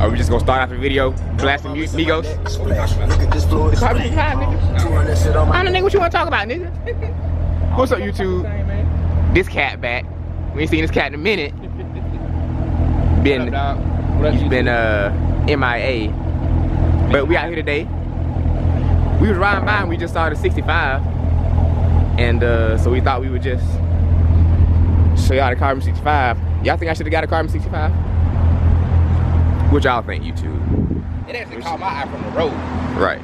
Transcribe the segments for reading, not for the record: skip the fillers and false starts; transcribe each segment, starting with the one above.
Are we just gonna start off the video blasting Migos? It's hard to be high, nigga. I don't know what you wanna talk about, nigga. What's up, YouTube? This cat back. We ain't seen this cat in a minute. He's been MIA. But we out here today. We was riding by and we just saw the 65. And so we thought we would just show y'all the Carbon 65. Y'all think I should have got a Carbon 65? What y'all think, YouTube? It actually caught my eye from the road. Right.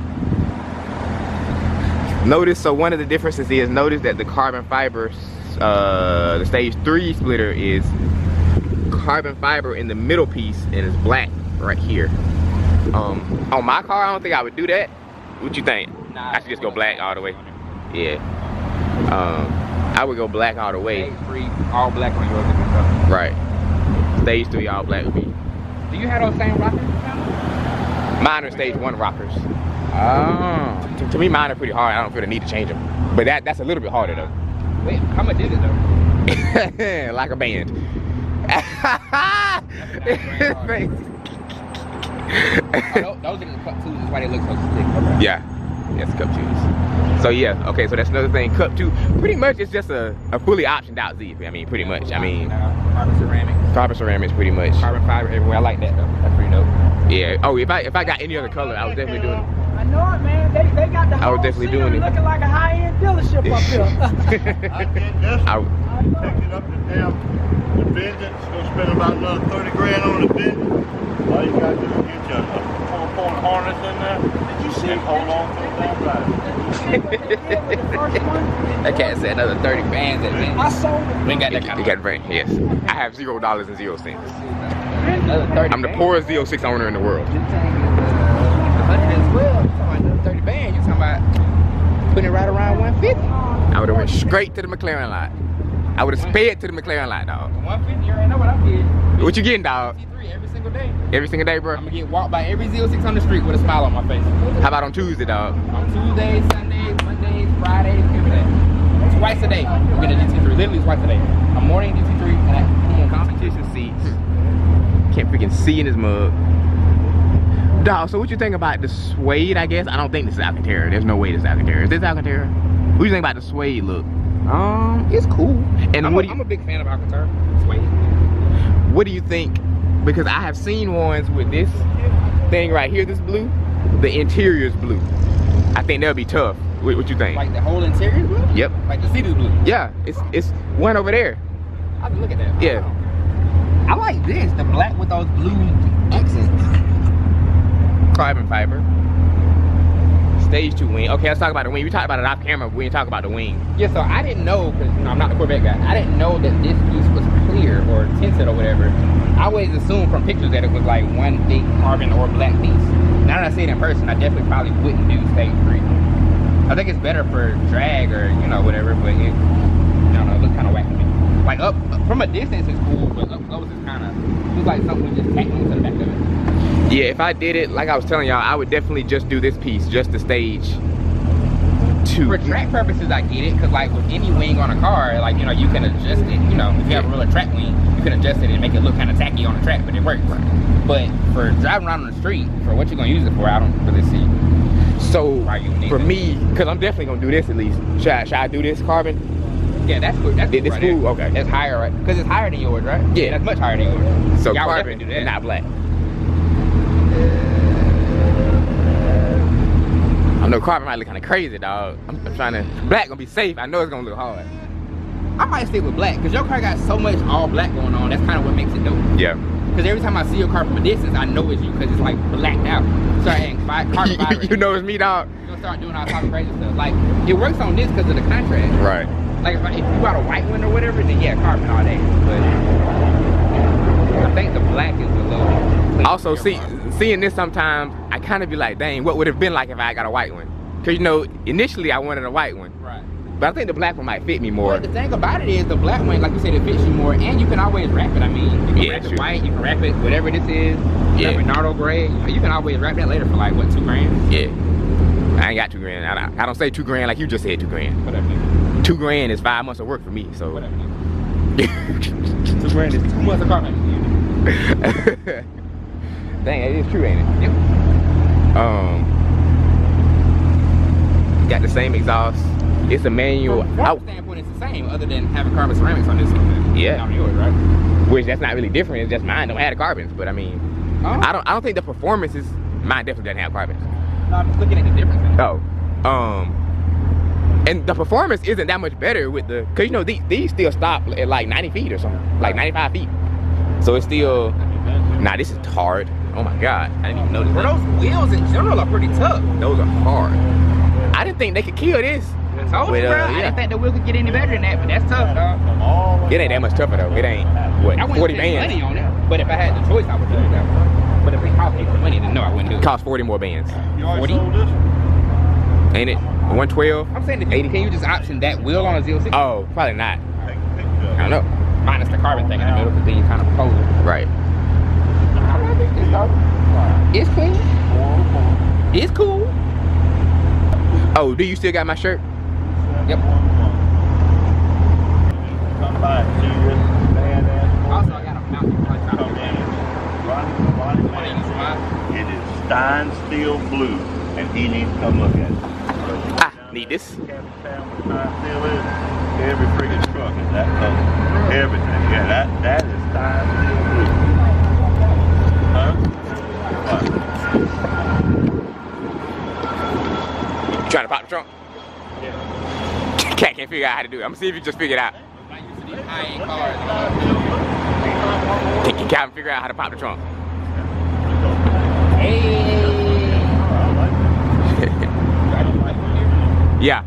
Notice, so one of the differences is, notice that the carbon fiber, the stage 3 splitter is carbon fiber in the middle piece and it's black right here. On my car, I don't think I would do that. What you think? Nah, I should just go black all the way. Yeah. I would go black all the way. Stage 3, all black on yours. Right. Stage 3, all black with me. Do you have those same rockers? Mine are stage 1 rockers. To me, mine are pretty hard. I don't feel the need to change them. But that's a little bit harder though. Wait, how much is it though? Like a band. Those are the cup twos, that's why they look so slick. Okay. Yeah, yes, cup twos. So yeah, okay, so that's another thing. Cup 2, pretty much it's just a fully optioned out Z. I mean, pretty much. I mean, carbon ceramics. Carbon ceramics, pretty much. Carbon fiber everywhere. I like that though. That's pretty dope. Yeah. Oh, if I got any other color, I was definitely doing it. I know it, man. They got the whole scenery looking like a high-end dealership up here. I did this. I picked it up to damn the Vengeance. Gonna spend about another 30 grand on the Vengeance. All you gotta do is get your 4-point harness in there. Did you see and hold on to the damn ride. That cat said another 30 bands at Vengeance. I sold it. We ain't got that kind You of got brain, yes. I have $0 and 0 cents. another 30 I'm the poorest Z06 owner in the world. 30 bands, you talking about putting it right around 150. I would have went straight to the McLaren lot. I would have sped to the McLaren lot, dog. 150, you already know what I'm getting. What you getting, dog? T3 every single day. Every single day, bro? I'm gonna get walked by every Z06 on the street with a smile on my face. How about on Tuesday, dog? On Tuesdays, Sundays, Mondays, Fridays, every day. Twice a day. I'm getting a GT3, literally twice a day. A morning GT3 and a Competition seats. Can't freaking see in his mug. Dog, so what you think about the suede, I guess? I don't think this is Alcantara. There's no way this is Alcantara. Is this Alcantara? What do you think about the suede look? It's cool. And I'm a big fan of Alcantara. Suede. What do you think? Because I have seen ones with this thing right here, this blue. The interior's blue. I think that'll be tough. What you think? Like the whole interior is blue? Yep. Like the seat is blue? Yeah, it's one over there. I have to look at that. Yeah. I like this, the black with those blue accents. Carbon fiber. Stage 2 wing. Okay, let's talk about the wing. We talked about it off camera, but we didn't talk about the wing. Yeah, so I didn't know, because I'm not the Corvette guy, I didn't know that this piece was clear or tinted or whatever. I always assumed from pictures that it was like one big carbon or black piece. Now that I see it in person, I definitely probably wouldn't do stage 3. I think it's better for drag or, you know, whatever, but it, I don't know, it looks kind of whack to me. Like up from a distance it's cool, but up close it's kind of, looks like something just tacked onto the back of it. Yeah, if I did it, like I was telling y'all, I would definitely just do this piece, just the stage 2. For track purposes, I get it, because like with any wing on a car, like, you know, you can adjust it, you know, if you have a real track wing, you can adjust it and make it look kind of tacky on the track, but it works. But for driving around on the street, for what you're going to use it for, I don't really see. So, for me, because I'm definitely going to do this at least, should I do this carbon? Yeah, that's cool. That's cool. Right cool? Okay. That's higher, right? Because it's higher than yours, right? Yeah. That's much higher than yours. So yeah, carbon do that. and not black. I know carbon might look kind of crazy, dog. I'm trying to, black gonna be safe. I know it's gonna look hard. I might stick with black, because your car got so much all black going on. That's kind of what makes it dope. Yeah. Because every time I see your car from a distance, I know it's you, because it's like blacked out. Start adding carbon fiber. You know it's me, dog. You're gonna start doing all type of crazy stuff. Like, it works on this because of the contrast. Right. Like, if you bought a white one or whatever, then yeah, carbon all day. But I think the black is a little... Also, seeing this sometimes, I kind of be like, dang, what would it have been like if I got a white one? Because, you know, initially I wanted a white one. Right. But I think the black one might fit me more. But the thing about it is, the black one, like you said, it fits you more, and you can always wrap it. I mean, you can wrap it white, you can wrap it whatever this is. Yeah. Like Bernardo gray. You can always wrap that later for like, what, $2 grand? Yeah. I ain't got $2 grand. I don't say $2 grand like you just said $2 grand. Whatever. $2 grand is 5 months of work for me, so. Whatever. $2 grand is 2 months of car maintenance. Dang, it is true, ain't it? Yep. Got the same exhaust. It's a manual. From a standpoint, it's the same, other than having carbon ceramics on this one. Yeah. On yours, right? Which that's not really different. It's just mine don't have the carbons. But I mean, I don't think the performance is. Mine definitely doesn't have carbons. No, I'm just looking at the difference. Oh. And the performance isn't that much better with the, cause you know these still stop at like 90 feet or something, like 95 feet. So it's still, nah, this is hard. Oh my God, I didn't even notice that. Those wheels in general are pretty tough. Those are hard. I didn't think they could kill this. I told you, bro. I didn't think the wheels could get any better than that, but that's tough, dog. It ain't that much tougher though. It ain't, what, I wouldn't 40 spend bands? money on it, but if I had the choice, I would do it that way. But if it cost me some money, then no, I wouldn't do it. Cost 40 more bands. You already 40? sold this one? Ain't it? 112? I'm saying, can you just option that wheel on a Z06? Oh, probably not. Take a picture of I don't know. Minus the carbon thing in the middle, because then you kind of pose it. Right. I like it. It's dope. It's clean. It's cool. Oh, do you still got my shirt? Yep. Come by and see this badass. Also, I got a mountain bike top. Come in. Ronnie Man. It is Stein Steel Blue, and he needs to come look at it. Ah, need this. Every friggin' truck is that color. Everything. Yeah, that is Stein Steel Blue. Huh? What? You trying to pop the trunk? Yeah. Can't figure out how to do it. I'm gonna see if you just figure it out. I used to these high-end cars. Can Calvin figure out how to pop the trunk? Hey. Yeah.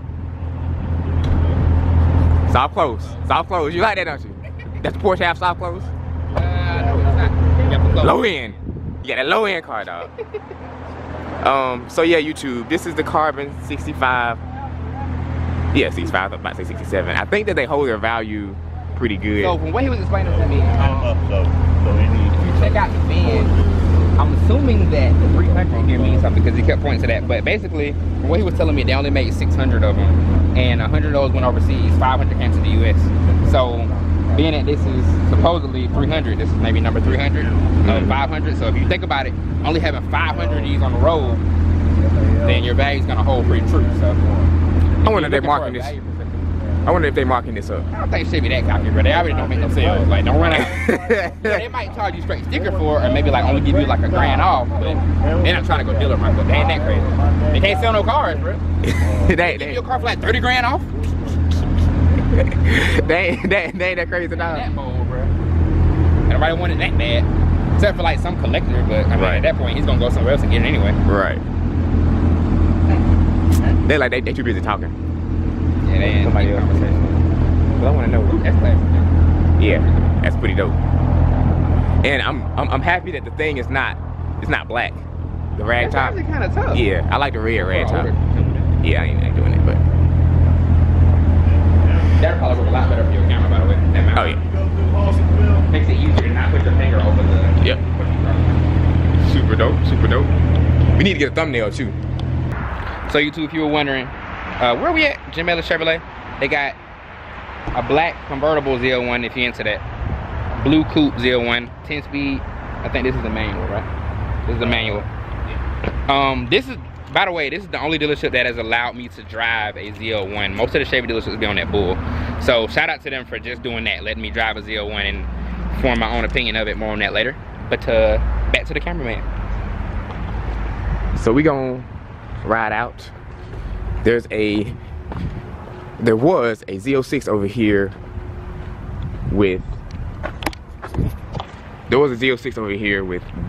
Soft close. Soft close. You like that, don't you? That's the Porsche have soft close? No, it's not. You have to close. Low end. You got that low end car, dog. So yeah, YouTube. This is the Carbon 65. Yeah, 65. I'm about to say 67. I think that they hold their value pretty good. So from what he was explaining to me, So he needs if you check out the bin, I'm assuming that the 300 here means something because he kept pointing to that. But basically, from what he was telling me, they only made 600 of them, and 100 of those went overseas. 500 came to the U.S. So being that this is supposedly 300, this is maybe number 300 of 500. So if you think about it, only having 500 of these on the road, then your value's gonna hold pretty true. So I wonder if they're marking this. I wonder if they're marking this up. I don't think Chevy that cocky, bro. They already don't make no sales. Like, don't run out. They might charge you straight sticker for it, or maybe like only give you like $1,000 off. But they're not trying to go dealer market. They ain't that crazy. They can't sell no cars, bro. they Give you a car for like $30,000 off. they ain't that crazy, dog. That bold, bro. And nobody wanted that bad, except for like some collector. But I mean, at that point, he's gonna go somewhere else and get it anyway. Right. They're like they too busy talking. Yeah, they ain't Somebody else. conversation. Well, I want to know. That's classic. Yeah, that's pretty dope. And I'm happy that the thing is not black. The rag That's top. actually kind of tough. Yeah, I like the red rag top. Oh, Yeah, I ain't doing it, but that'd probably work a lot better for your camera, by the way. That mount. oh yeah. Makes it easier to not put your finger over the. Yep. Super dope, super dope. We need to get a thumbnail too. So YouTube, if you were wondering, where we at? Jim Ellis Chevrolet. They got a black convertible Z01 if you're into that. Blue coupe Z01, 10 speed. I think this is the manual, right? This is the manual. This is, by the way, this is the only dealership that has allowed me to drive a Z01. Most of the Chevy dealerships be on that bull. So shout out to them for just doing that, letting me drive a Z01 and form my own opinion of it. More on that later. But back to the cameraman. So we gonna ride out. There was a Z06 over here with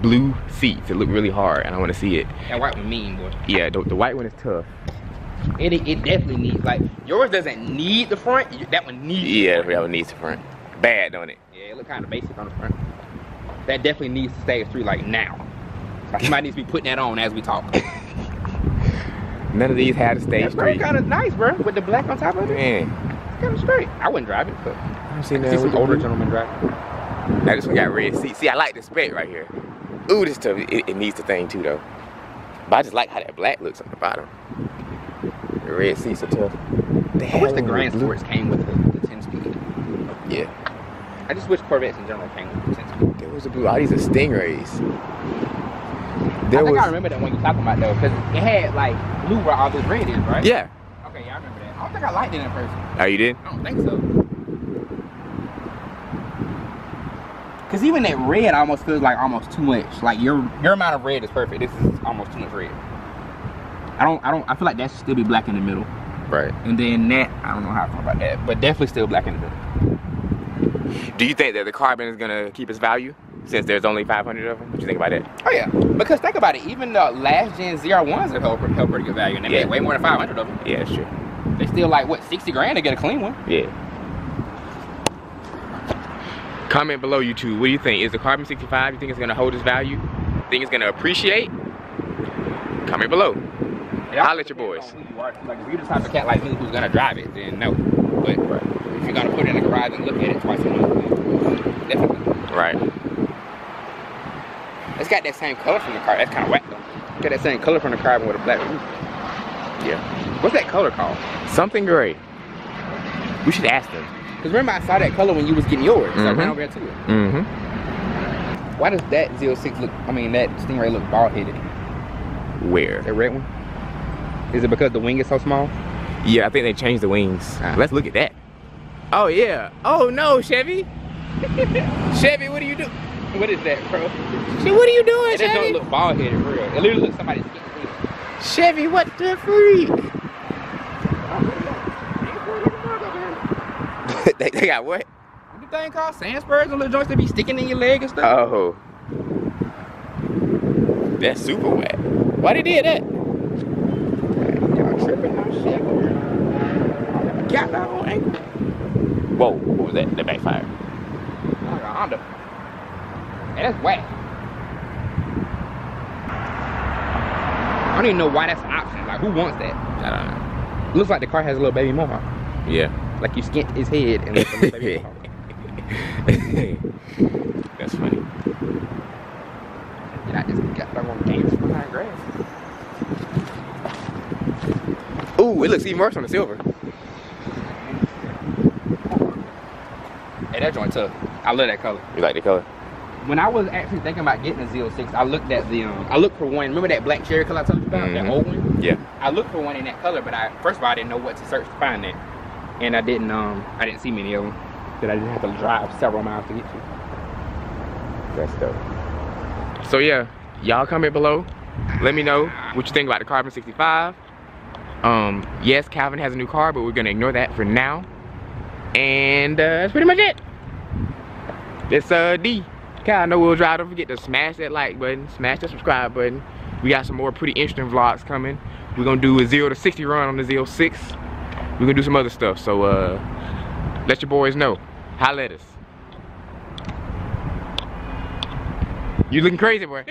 blue seats. It looked really hard and I want to see it. That white one mean, boy. Yeah, the white one is tough. It definitely needs, like, yours doesn't need the front, that one needs Yeah, that one needs the front. Bad, don't it? Yeah, it look kind of basic on the front. That definitely needs to stage 3 like now. Like, somebody needs to be putting that on as we talk. None of these had a stage 3. That's kind of nice, bro, with the black on top of it. Man, It's kind of straight. I wouldn't drive it, but I've seen see that with some the older blue. gentlemen drive. Now this one got red seats. See, I like the spec right here. Ooh, this tough. It needs the thing too, though. But I just like how that black looks on the bottom. The red seats are tough. I wish the Grand Sports came with the 10 speed. Yeah. I just wish Corvettes in general came with the 10 speed. There was a blue. All these are Stingrays. There I think was... I remember that one you talking about though, because it had like blue where all this red is, right? Yeah. Okay, yeah, I remember that. I don't think I liked it in person. Oh, you did? I don't think so. Cause even that red almost feels like almost too much. Like your amount of red is perfect. This is almost too much red. I feel like that should still be black in the middle. Right. And then that, I don't know how I feel about that, but definitely still black in the middle. Do you think that the carbon is gonna keep its value since there's only 500 of them? What do you think about that? Oh yeah, because think about it. Even the last gen ZR1s have held pretty good value, and they made way more than 500 of them. Yeah, that's true. They still like what, 60 grand to get a clean one? Yeah. Comment below, YouTube. What do you think? Is the Carbon 65? You think it's gonna hold its value? Think it's gonna appreciate? Comment below. Yeah, Holla at your boys. Like if you're the type of cat like me who's gonna drive it, then no. But if you're gonna put it in the garage and look at it twice a month, then definitely. Right. It's got that same color from the car. That's kind of whack though. It's got that same color from the carbon with a black roof. Yeah. What's that color called? Something gray. We should ask them. Because remember I saw that color when you was getting yours. So I ran over there to it. Mm-hmm. Why does that 06 look, I mean that Stingray look bald headed? Where? That red one? Is it because the wing is so small? Yeah, I think they changed the wings. Let's look at that. Oh yeah. Oh no, Chevy. Chevy, what are you doing? What is that, bro? What are you doing, It Chevy? don't look bald headed for real. It literally looks somebody's skin. Chevy, what the freak? they got what? What the thing called? Sand spurs and little joints that be sticking in your leg and stuff? Oh. That's super wet. Why they did that? Y'all tripping on shit. Got that on ankle. Whoa, what was that? That backfired. Like a Honda. Hey, that's whack. I don't even know why that's an option. Like, who wants that? I don't know. It looks like the car has a little baby mohawk. Yeah. Like you skint his head and left a little baby mohawk. That's funny. And I just got that one dance behind grass. Ooh, it looks even worse on the silver. Hey, that joint tough. I love that color. You like the color? When I was actually thinking about getting a Z06, I looked at the I looked for one. Remember that black cherry color I told you about? That old one? Yeah. I looked for one in that color, but first of all I didn't know what to search to find that. And I didn't see many of them. That I didn't have to drive several miles to get to. That's dope. So yeah, y'all comment below. Let me know what you think about the Carbon 65. Yes, Calvin has a new car, but we're gonna ignore that for now. And that's pretty much it. It's D. Cal, no wheel drive. Don't forget to smash that like button, smash that subscribe button. We got some more pretty interesting vlogs coming. We're gonna do a 0 to 60 run on the Z06. We're gonna do some other stuff. So let your boys know. Holla at us. You looking crazy, boy.